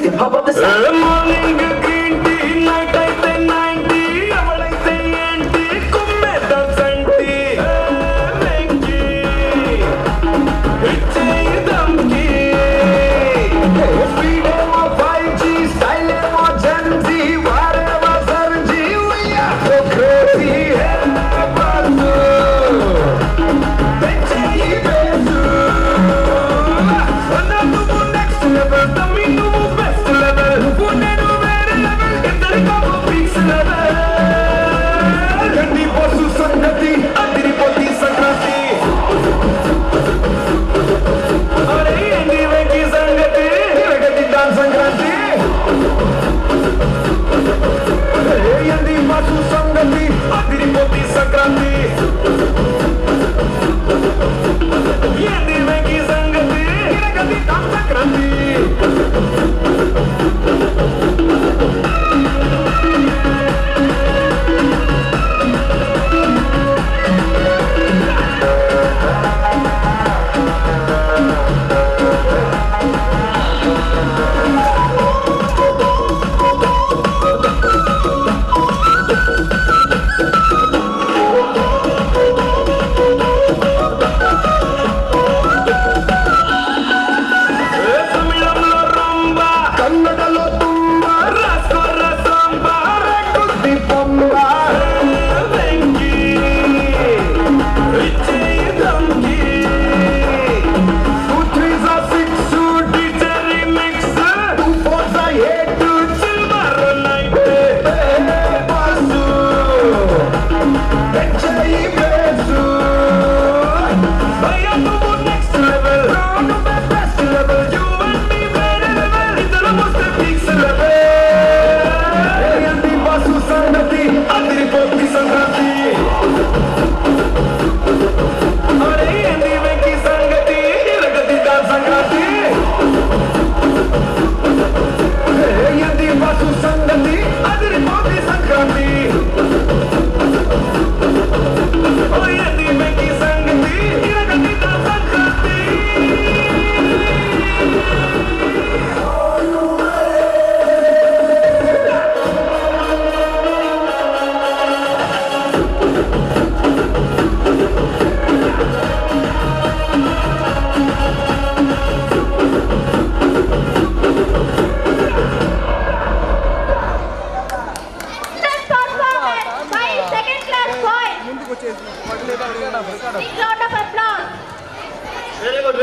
second half of the song. Morning green tea, night అయితే 90, అవళైతే ఏంటి కుమ్మేద్దాం సంటి. వెంకీ, ఇచ్చేయి దమ్కి. Speed ఏమో 5G, style ఏమో Gen Z, వారేమో Sarji, we are so crazy. Hey, boss, పెంచేయి బేసు. నువ్వు next level, తమ్మి నువ్వు best level. నువ్వు నేను వేరే level, ఇద్దరికో fix level. గండి బస్సు సంగతి అదిరిపోతి సంక్రాంతి. అరే ఏంటి వెంకీ సంగతి? తిరగతిద్దాం సంక్రాంతి. ఏంది బస్సు సంగతి అదిరిపోతి సంక్రాంతి. ఏంది వెంకీ సంగతి? తిరగతిద్దాం సంక్రాంతి. తమిళంలో రంబా, కన్నడలో తుంబ రాసుకోర సాంబా. రెడ్డి బొమ్మ. వెంకీ, ఇచ్చేయి దమ్కి. 2 3s are 6, teacher mix 2 4s are 8. Silver night. Boss, పెంచేయి బేసు. భయ్యా నువ్వు నెక్స్ట్ లెవెల్, నువ్వే best level. You and me వేరే లెవెల్. ఇద్దరం వస్తే ఫిక్స్ లెవెల్. ఏంది బస్సు సంగతి అదిరిపోతి సంక్రాంతి. అరే ఏంది వెంకీ సంగతి? తిరగతిద్దాం సంక్రాంతి. ఏంది బస్సు సంగతి అదిరిపోతి సంక్రాంతి. ఓ ఏంది వెంకీ సంగతి? ఇరగదిద్దాం Sankranti. Excellent performance by second class boys. Big round of applause. Very good.